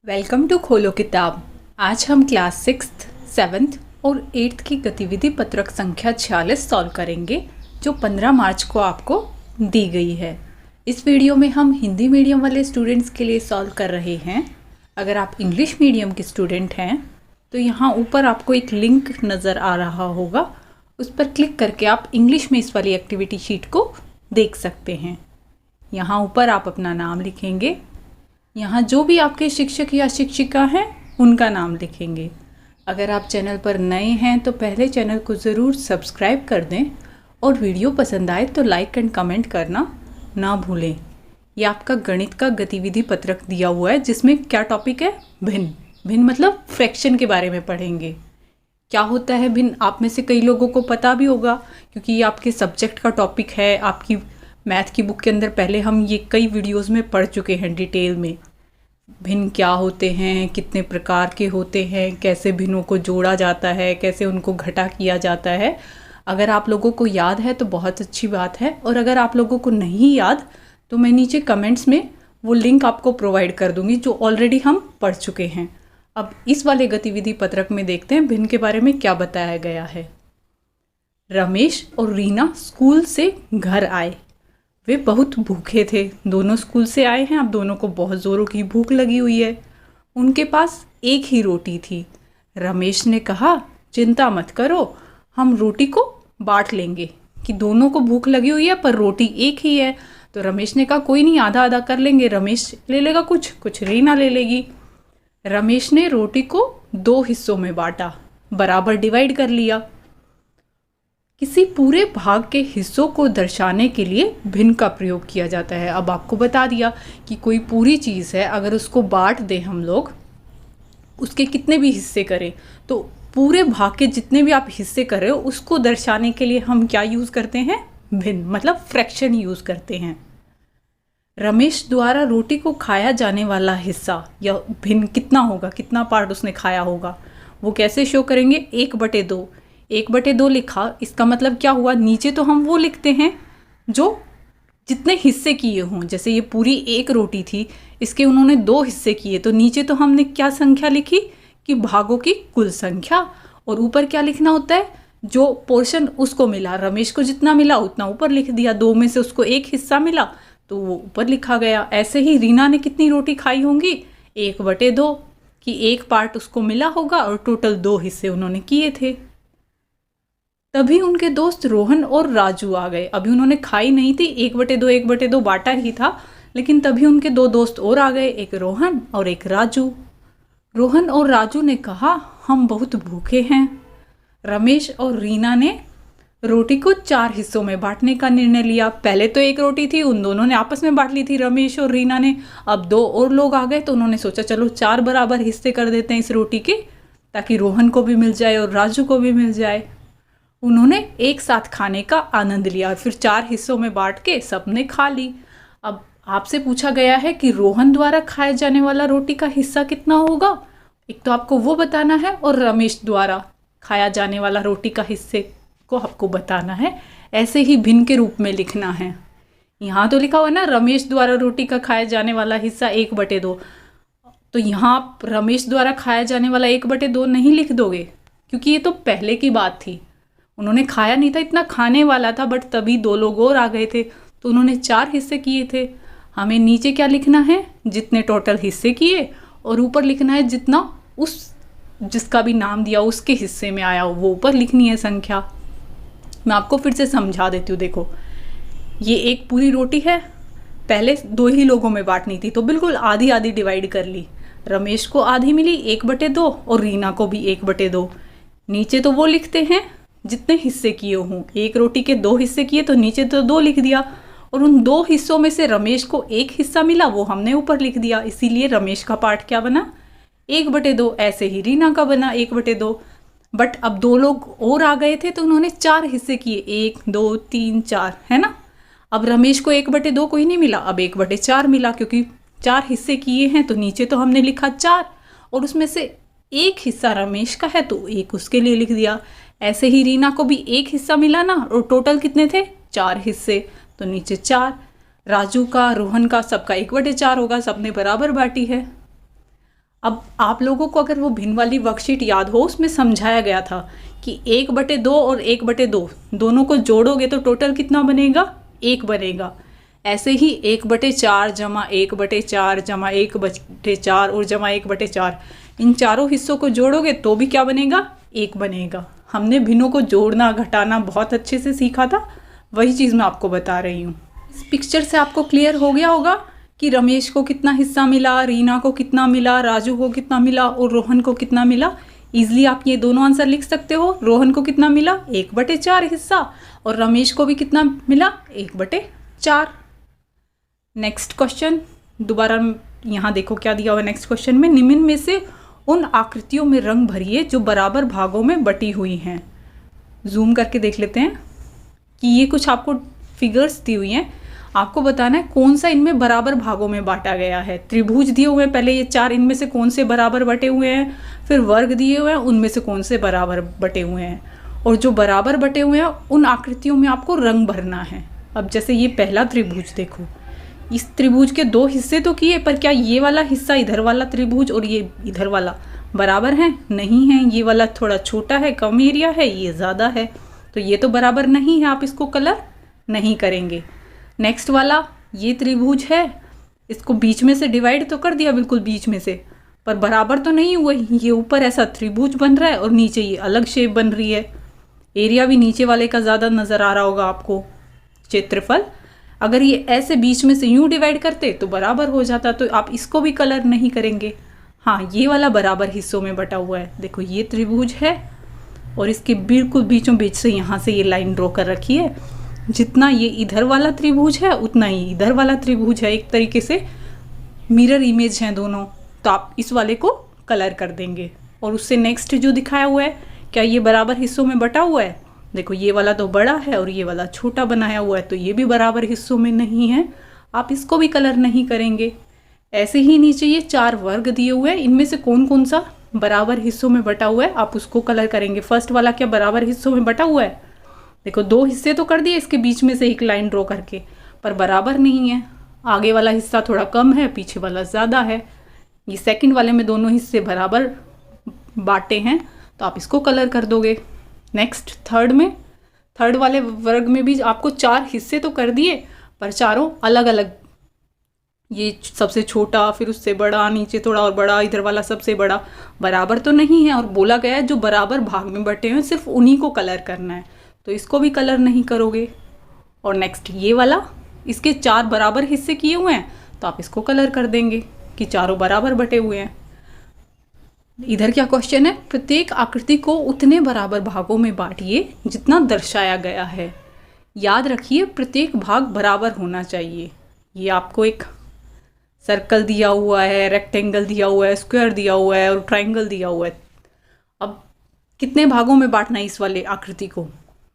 Welcome to खोलो किताब। आज हम क्लास 6th, 7th और 8th की गतिविधि पत्रक संख्या 46 सॉल्व करेंगे जो 15 मार्च को आपको दी गई है। इस वीडियो में हम हिंदी मीडियम वाले स्टूडेंट्स के लिए सॉल्व कर रहे हैं। अगर आप इंग्लिश मीडियम के स्टूडेंट हैं तो यहाँ ऊपर आपको एक लिंक नज़र आ रहा होगा, उस पर क्लिक करके आप इंग्लिश में इस वाली एक्टिविटी शीट को देख सकते हैं। यहाँ ऊपर आप अपना नाम लिखेंगे। यहाँ जो भी आपके शिक्षक या शिक्षिका हैं उनका नाम लिखेंगे। अगर आप चैनल पर नए हैं तो पहले चैनल को ज़रूर सब्सक्राइब कर दें और वीडियो पसंद आए तो लाइक एंड कमेंट करना ना भूलें। ये आपका गणित का गतिविधि पत्रक दिया हुआ है जिसमें क्या टॉपिक है? भिन्न। भिन्न मतलब फ्रैक्शन के बारे में पढ़ेंगे। क्या होता है भिन्न? आप में से कई लोगों को पता भी होगा क्योंकि ये आपके सब्जेक्ट का टॉपिक है। आपकी मैथ की बुक के अंदर पहले हम ये कई वीडियोस में पढ़ चुके हैं डिटेल में। भिन्न क्या होते हैं, कितने प्रकार के होते हैं, कैसे भिन्नों को जोड़ा जाता है, कैसे उनको घटा किया जाता है। अगर आप लोगों को याद है तो बहुत अच्छी बात है, और अगर आप लोगों को नहीं याद तो मैं नीचे कमेंट्स में वो लिंक आपको प्रोवाइड कर दूंगी जो ऑलरेडी हम पढ़ चुके हैं। अब इस वाले गतिविधि पत्रक में देखते हैं भिन्न के बारे में क्या बताया गया है। रमेश और रीना स्कूल से घर आए। वे बहुत भूखे थे। दोनों स्कूल से आए हैं, अब दोनों को बहुत ज़ोरों की भूख लगी हुई है। उनके पास एक ही रोटी थी। रमेश ने कहा, चिंता मत करो, हम रोटी को बांट लेंगे। कि दोनों को भूख लगी हुई है पर रोटी एक ही है। तो रमेश ने कहा कोई नहीं, आधा आधा कर लेंगे। रमेश ले लेगा कुछ रीना ले लेगी। रमेश ने रोटी को 2 हिस्सों में बांटा, बराबर डिवाइड कर लिया। किसी पूरे भाग के हिस्सों को दर्शाने के लिए भिन्न का प्रयोग किया जाता है। अब आपको बता दिया कि कोई पूरी चीज़ है, अगर उसको बांट दें हम लोग, उसके कितने भी हिस्से करें तो पूरे भाग के जितने भी आप हिस्से कर रहे हो उसको दर्शाने के लिए हम क्या यूज़ करते हैं? भिन्न मतलब फ्रैक्शन यूज़ करते हैं। रमेश द्वारा रोटी को खाया जाने वाला हिस्सा या भिन्न कितना होगा, कितना पार्ट उसने खाया होगा, वो कैसे शो करेंगे? 1/2। 1/2 लिखा, इसका मतलब क्या हुआ? नीचे तो हम वो लिखते हैं जो जितने हिस्से किए हों। जैसे ये पूरी एक रोटी थी, इसके उन्होंने 2 हिस्से किए, तो नीचे तो हमने क्या संख्या लिखी कि भागों की कुल संख्या। और ऊपर क्या लिखना होता है? जो पोर्शन उसको मिला, रमेश को जितना मिला उतना ऊपर लिख दिया। 2 में से उसको एक हिस्सा मिला तो वो ऊपर लिखा गया। ऐसे ही रीना ने कितनी रोटी खाई होंगी? 1/2 कि एक पार्ट उसको मिला होगा और टोटल 2 हिस्से उन्होंने किए थे। तभी उनके दोस्त रोहन और राजू आ गए। अभी उन्होंने खाई नहीं थी, 1/2 बांटा ही था, लेकिन तभी उनके 2 दोस्त और आ गए, एक रोहन और एक राजू। रोहन और राजू ने कहा, हम बहुत भूखे हैं। रमेश और रीना ने रोटी को 4 हिस्सों में बांटने का निर्णय लिया। पहले तो एक रोटी थी, उन दोनों ने आपस में बांट ली थी, रमेश और रीना ने। अब 2 और लोग आ गए तो उन्होंने सोचा चलो 4 बराबर हिस्से कर देते हैं इस रोटी के, ताकि रोहन को भी मिल जाए और राजू को भी मिल जाए। उन्होंने एक साथ खाने का आनंद लिया, फिर 4 हिस्सों में बांट के सबने खा ली। अब आपसे पूछा गया है कि रोहन द्वारा खाए जाने वाला रोटी का हिस्सा कितना होगा। एक तो आपको वो बताना है और रमेश द्वारा खाया जाने वाला रोटी का हिस्से को आपको बताना है। ऐसे ही भिन्न के रूप में लिखना है। यहाँ तो लिखा हुआ ना रमेश द्वारा रोटी का खाया जाने वाला हिस्सा 1/2, तो यहाँ आप रमेश द्वारा खाया जाने वाला 1/2 नहीं लिख दोगे क्योंकि ये तो पहले की बात थी। उन्होंने खाया नहीं था, इतना खाने वाला था, बट तभी 2 लोग और आ गए थे तो उन्होंने 4 हिस्से किए थे। हमें नीचे क्या लिखना है? जितने टोटल हिस्से किए, और ऊपर लिखना है जितना उस जिसका भी नाम दिया उसके हिस्से में आया वो ऊपर लिखनी है संख्या। मैं आपको फिर से समझा देती हूँ। देखो, ये एक पूरी रोटी है, पहले 2 ही लोगों में बांटनी थी तो बिल्कुल आधी आधी डिवाइड कर ली। रमेश को आधी मिली 1/2 और रीना को भी 1/2। नीचे तो वो लिखते हैं जितने हिस्से किए हों। एक रोटी के 2 हिस्से किए तो नीचे तो 2 लिख दिया, और उन 2 हिस्सों में से रमेश को एक हिस्सा मिला वो हमने ऊपर लिख दिया। इसीलिए रमेश का पार्ट क्या बना? 1/2। ऐसे ही रीना का बना 1/2। बट अब 2 लोग और आ गए थे तो उन्होंने 4 हिस्से किए, 1 2 3 4, है ना। अब रमेश को 1/2 कोई नहीं मिला, अब 1/4 मिला क्योंकि 4 हिस्से किए हैं तो नीचे तो हमने लिखा 4 और उसमें से एक हिस्सा रमेश का है तो एक उसके लिए लिख दिया। ऐसे ही रीना को भी एक हिस्सा मिला ना, और टोटल कितने थे? 4 हिस्से, तो नीचे 4। राजू का, रोहन का, सबका 1/4 होगा, सबने बराबर बांटी है। अब आप लोगों को अगर वो भिन्न वाली वर्कशीट याद हो, उसमें समझाया गया था कि 1/2 और 1/2 दोनों को जोड़ोगे तो टोटल कितना बनेगा, 1 बनेगा। ऐसे ही 1/4 जमा 1/4 जमा 1/4 और जमा 1/4, इन चारों हिस्सों को जोड़ोगे तो भी क्या बनेगा, 1 बनेगा। हमने भिन्नों को जोड़ना घटाना बहुत अच्छे से सीखा था, वही चीज़ मैं आपको बता रही हूँ। इस पिक्चर से आपको क्लियर हो गया होगा कि रमेश को कितना हिस्सा मिला, रीना को कितना मिला, राजू को कितना मिला और रोहन को कितना मिला। ईजिली आप ये दोनों आंसर लिख सकते हो। रोहन को कितना मिला, 1/4 हिस्सा, और रमेश को भी कितना मिला, 1/4। नेक्स्ट क्वेश्चन, दोबारा यहाँ देखो क्या दिया हुआ है नेक्स्ट क्वेश्चन में। निम्न में से उन आकृतियों में रंग भरिए जो बराबर भागों में बटी हुई हैं। जूम करके देख लेते हैं कि ये कुछ आपको फिगर्स दी हुई हैं, आपको बताना है कौन सा इनमें बराबर भागों में बांटा गया है। त्रिभुज दिए हुए हैं पहले ये 4, इनमें से कौन से बराबर बटे हुए हैं, फिर वर्ग दिए हुए हैं, उनमें से कौन से बराबर बटे हुए हैं, और जो बराबर बटे हुए हैं उन आकृतियों में आपको रंग भरना है। अब जैसे ये पहला त्रिभुज देखो, इस त्रिभुज के 2 हिस्से तो किए, पर क्या ये वाला हिस्सा इधर वाला त्रिभुज और ये इधर वाला बराबर है, नहीं है। ये वाला थोड़ा छोटा है, कम एरिया है, ये ज़्यादा है, तो ये तो बराबर नहीं है, आप इसको कलर नहीं करेंगे। नेक्स्ट वाला ये त्रिभुज है, इसको बीच में से डिवाइड तो कर दिया बिल्कुल बीच में से, पर बराबर तो नहीं हुआ। ये ऊपर ऐसा त्रिभुज बन रहा है और नीचे ये अलग शेप बन रही है। एरिया भी नीचे वाले का ज़्यादा नज़र आ रहा होगा आपको, क्षेत्रफल। अगर ये ऐसे बीच में से यूँ डिवाइड करते तो बराबर हो जाता, तो आप इसको भी कलर नहीं करेंगे। हाँ, ये वाला बराबर हिस्सों में बटा हुआ है। देखो ये त्रिभुज है और इसके बिल्कुल बीचों बीच से यहाँ से ये लाइन ड्रॉ कर रखी है। जितना ये इधर वाला त्रिभुज है उतना ही इधर वाला त्रिभुज है, एक तरीके से मिरर इमेज हैं दोनों, तो आप इस वाले को कलर कर देंगे। और उससे नेक्स्ट जो दिखाया हुआ है, क्या ये बराबर हिस्सों में बटा हुआ है, देखो ये वाला तो बड़ा है और ये वाला छोटा बनाया हुआ है, तो ये भी बराबर हिस्सों में नहीं है, आप इसको भी कलर नहीं करेंगे। ऐसे ही नीचे ये 4 वर्ग दिए हुए हैं, इनमें से कौन कौन सा बराबर हिस्सों में बटा हुआ है आप उसको कलर करेंगे। फर्स्ट वाला क्या बराबर हिस्सों में बटा हुआ है, देखो 2 हिस्से तो कर दिए इसके बीच में से एक लाइन ड्रॉ करके, पर बराबर नहीं है। आगे वाला हिस्सा थोड़ा कम है, पीछे वाला ज़्यादा है। ये सेकंड वाले में दोनों हिस्से बराबर बांटे हैं, तो आप इसको कलर कर दोगे। नेक्स्ट थर्ड वाले वर्ग में भी आपको 4 हिस्से तो कर दिए, पर चारों अलग अलग, ये सबसे छोटा, फिर उससे बड़ा, नीचे थोड़ा और बड़ा, इधर वाला सबसे बड़ा, बराबर तो नहीं है। और बोला गया है जो बराबर भाग में बटे हैं सिर्फ उन्हीं को कलर करना है, तो इसको भी कलर नहीं करोगे। और नेक्स्ट ये वाला, इसके 4 बराबर हिस्से किए हुए हैं, तो आप इसको कलर कर देंगे कि चारों बराबर बटे हुए हैं। इधर क्या क्वेश्चन है, प्रत्येक आकृति को उतने बराबर भागों में बांटिए जितना दर्शाया गया है। याद रखिए प्रत्येक भाग बराबर होना चाहिए। ये आपको एक सर्कल दिया हुआ है, रेक्टेंगल दिया हुआ है, स्क्वायर दिया हुआ है और ट्राइंगल दिया हुआ है। अब कितने भागों में बांटना है इस वाले आकृति को,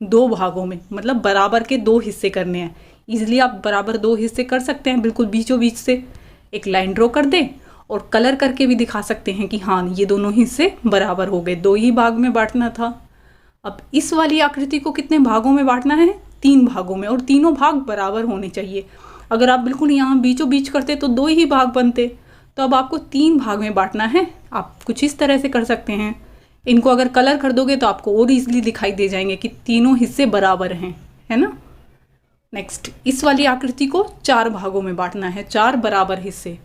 2 भागों में, मतलब बराबर के 2 हिस्से करने हैं। इजीली आप बराबर 2 हिस्से कर सकते हैं, बिल्कुल बीचों बीच से एक लाइन ड्रॉ कर दें और कलर करके भी दिखा सकते हैं कि हाँ ये दोनों हिस्से बराबर हो गए, 2 ही भाग में बांटना था। अब इस वाली आकृति को कितने भागों में बांटना है, 3 भागों में, और तीनों भाग बराबर होने चाहिए। अगर आप बिल्कुल यहाँ बीचों बीच करते तो 2 ही भाग बनते, तो अब आपको 3 भाग में बांटना है। आप कुछ इस तरह से कर सकते हैं, इनको अगर कलर कर दोगे तो आपको और ईजिली दिखाई दे जाएंगे कि तीनों हिस्से बराबर हैं, है ना। नेक्स्ट इस वाली आकृति को 4 भागों में बांटना है, 4 बराबर हिस्से।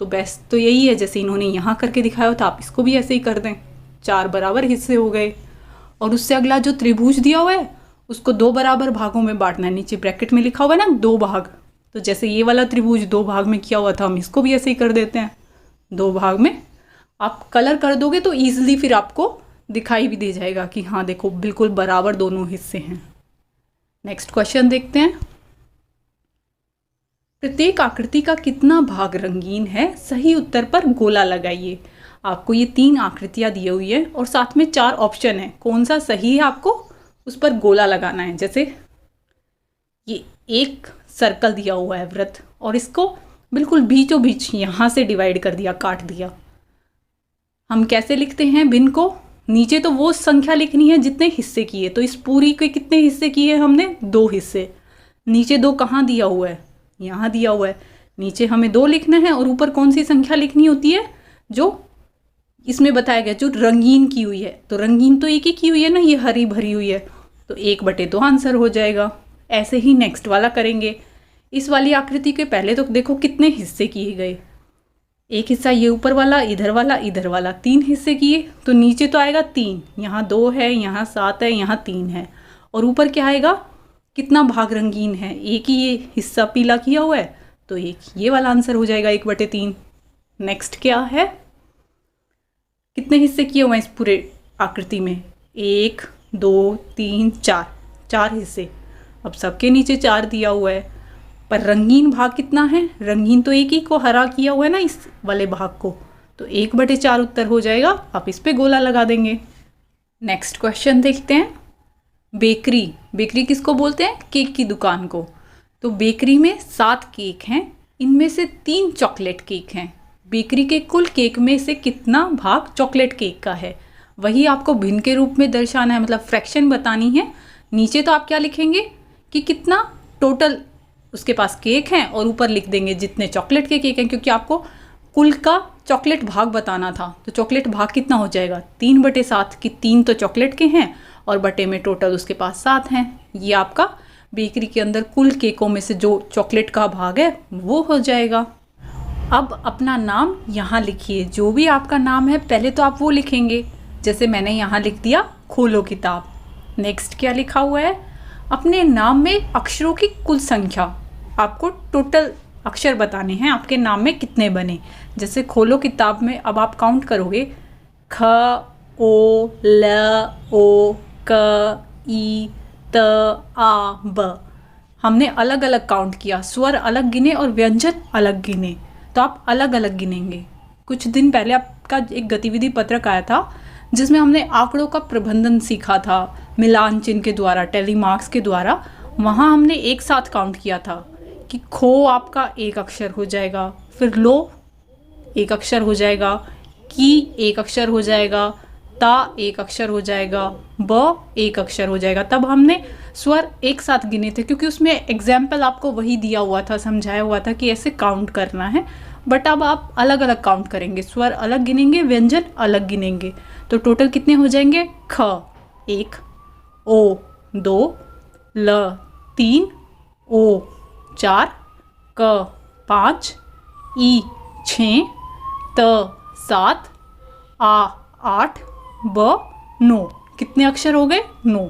तो बेस्ट तो यही है, जैसे इन्होंने यहाँ करके दिखाया था आप इसको भी ऐसे ही कर दें, 4 बराबर हिस्से हो गए। और उससे अगला जो त्रिभुज दिया हुआ है उसको 2 बराबर भागों में बांटना है। नीचे ब्रैकेट में लिखा हुआ है ना 2 भाग, तो जैसे ये वाला त्रिभुज 2 भाग में किया हुआ था, हम इसको भी ऐसे ही कर देते हैं 2 भाग में। आप कलर कर दोगे तो ईजिली फिर आपको दिखाई भी दे जाएगा कि हाँ देखो बिल्कुल बराबर दोनों हिस्से हैं। नेक्स्ट क्वेश्चन देखते हैं, प्रत्येक आकृति का कितना भाग रंगीन है, सही उत्तर पर गोला लगाइए। आपको ये 3 आकृतियां दी हुई है और साथ में 4 ऑप्शन है, कौन सा सही है आपको उस पर गोला लगाना है। जैसे ये एक सर्कल दिया हुआ है वृत्त, और इसको बिल्कुल बीचों बीच यहाँ से डिवाइड कर दिया, काट दिया। हम कैसे लिखते हैं भिन्न को, नीचे तो वो संख्या लिखनी है जितने हिस्से किए, तो इस पूरी के कितने हिस्से किए हमने, 2 हिस्से। नीचे 2 कहाँ दिया हुआ है, यहाँ दिया हुआ है, नीचे हमें 2 लिखना है और ऊपर कौन सी संख्या लिखनी होती है, जो इसमें बताया गया जो रंगीन की हुई है, तो रंगीन तो एक ही की हुई है ना, ये हरी भरी हुई है, तो 1/2 आंसर हो जाएगा। ऐसे ही नेक्स्ट वाला करेंगे। इस वाली आकृति के पहले तो देखो कितने हिस्से किए गए, एक हिस्सा ये ऊपर वाला, इधर वाला, इधर वाला, 3 हिस्से किए, तो नीचे तो आएगा 3, यहाँ 2 है, यहाँ 7 है, यहाँ 3 है, और ऊपर क्या आएगा, कितना भाग रंगीन है, एक ही ये हिस्सा पीला किया हुआ है, तो एक ये वाला आंसर हो जाएगा 1/3। नेक्स्ट क्या है, कितने हिस्से किए हुए हैं इस पूरे आकृति में, 1 2 3 4 हिस्से। अब सबके नीचे 4 दिया हुआ है, पर रंगीन भाग कितना है, रंगीन तो एक ही को हरा किया हुआ है ना इस वाले भाग को, तो 1/4 उत्तर हो जाएगा। आप इस पे गोला लगा देंगे। नेक्स्ट क्वेश्चन देखते हैं। बेकरी, बेकरी किसको बोलते हैं, केक की दुकान को। तो बेकरी में 7 केक हैं, इनमें से 3 चॉकलेट केक हैं। बेकरी के कुल केक में से कितना भाग चॉकलेट केक का है, वही आपको भिन्न के रूप में दर्शाना है, मतलब फ्रैक्शन बतानी है। नीचे तो आप क्या लिखेंगे कि कितना टोटल उसके पास केक हैं, और ऊपर लिख देंगे जितने चॉकलेट के केक हैं, क्योंकि आपको कुल का चॉकलेट भाग बताना था। तो चॉकलेट भाग कितना हो जाएगा, 3/7, कि 3 तो चॉकलेट के हैं और बटे में टोटल उसके पास 7 हैं। ये आपका बेकरी के अंदर कुल केकों में से जो चॉकलेट का भाग है वो हो जाएगा। अब अपना नाम यहाँ लिखिए, जो भी आपका नाम है पहले तो आप वो लिखेंगे, जैसे मैंने यहाँ लिख दिया खोलो किताब। नेक्स्ट क्या लिखा हुआ है, अपने नाम में अक्षरों की कुल संख्या, आपको टोटल अक्षर बताने हैं आपके नाम में कितने बने। जैसे खोलो किताब में अब आप काउंट करोगे, ख ओ ल ओ क ई त आ ब, हमने अलग अलग काउंट किया, स्वर अलग गिने और व्यंजन अलग गिने, तो आप अलग अलग गिनेंगे। कुछ दिन पहले आपका एक गतिविधि पत्रक आया था जिसमें हमने आंकड़ों का प्रबंधन सीखा था, मिलान चिन्ह के द्वारा, टैली मार्क्स के द्वारा। वहाँ हमने एक साथ काउंट किया था कि खो आपका 1 अक्षर हो जाएगा, फिर लो 1 अक्षर हो जाएगा, की 1 अक्षर हो जाएगा, ता 1 अक्षर हो जाएगा, ब 1 अक्षर हो जाएगा। तब हमने स्वर एक साथ गिने थे, क्योंकि उसमें एग्जाम्पल आपको वही दिया हुआ था, समझाया हुआ था कि ऐसे काउंट करना है। बट अब आप अलग अलग काउंट करेंगे, स्वर अलग गिनेंगे, व्यंजन अलग गिनेंगे, तो टोटल कितने हो जाएंगे, ख 1, ओ 2, ल 3, ओ 4, क 5, ई 6, त 7, आ 8, ब 9। कितने अक्षर हो गए, 9।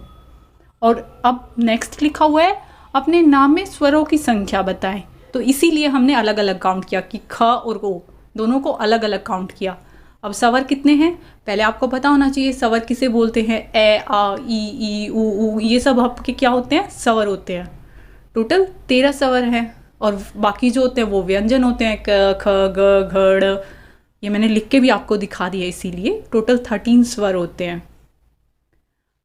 और अब नेक्स्ट लिखा हुआ है अपने नाम में स्वरों की संख्या बताएं, तो इसीलिए हमने अलग अलग काउंट किया कि ख और ओ दोनों को अलग अलग काउंट किया। अब स्वर कितने हैं, पहले आपको पता होना चाहिए स्वर किसे बोलते हैं, ए आ ई ऊ, ये सब आपके क्या होते हैं, स्वर होते हैं। टोटल 13 स्वर हैं, और बाकी जो होते हैं वो व्यंजन होते हैं, क ख ग घ, ये मैंने लिख के भी आपको दिखा दिया, इसीलिए टोटल 13 स्वर होते हैं।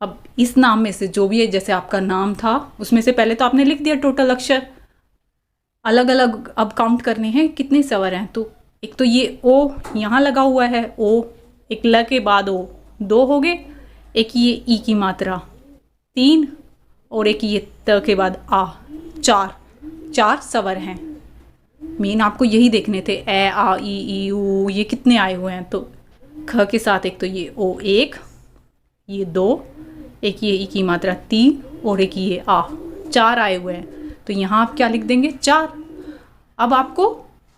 अब इस नाम में से जो भी है, जैसे आपका नाम था उसमें से पहले तो आपने लिख दिया टोटल अक्षर, अलग अलग अब काउंट करने हैं कितने स्वर हैं। तो एक तो ये ओ यहाँ लगा हुआ है, ओ, एक ल के बाद ओ 2 हो गए, एक ये ई की मात्रा 3, और एक ये त के बाद आ 4 स्वर हैं। मेन आपको यही देखने थे, ए आ ई ऊ, ये कितने आए हुए हैं। तो ख के साथ एक तो ये ओ 1, ये 2, एक ये ई की मात्रा 3, और एक ये आ 4 आए हुए हैं। तो यहाँ आप क्या लिख देंगे, 4। अब आपको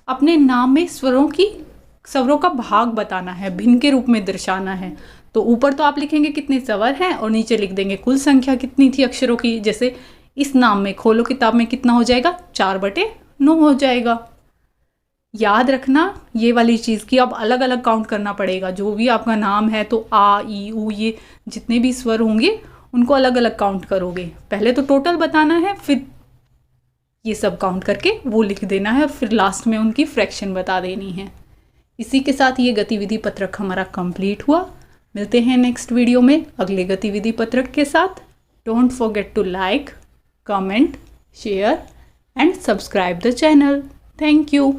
अपने नाम में स्वरों का भाग बताना है, भिन्न के रूप में दर्शाना है। तो ऊपर तो आप लिखेंगे कितने स्वर हैं, और नीचे लिख देंगे कुल संख्या कितनी थी अक्षरों की। जैसे इस नाम में खोलो किताब में कितना हो जाएगा, 4/9 हो जाएगा। याद रखना ये वाली चीज़ की अब अलग अलग काउंट करना पड़ेगा। जो भी आपका नाम है तो आ ई ऊ, ये जितने भी स्वर होंगे उनको अलग अलग काउंट करोगे। पहले तो टोटल बताना है, फिर ये सब काउंट करके वो लिख देना है, और फिर लास्ट में उनकी फ्रैक्शन बता देनी है। इसी के साथ ये गतिविधि पत्रक हमारा कंप्लीट हुआ। मिलते हैं नेक्स्ट वीडियो में अगले गतिविधि पत्रक के साथ। Don't forget to like, comment, share and subscribe the channel. Thank you.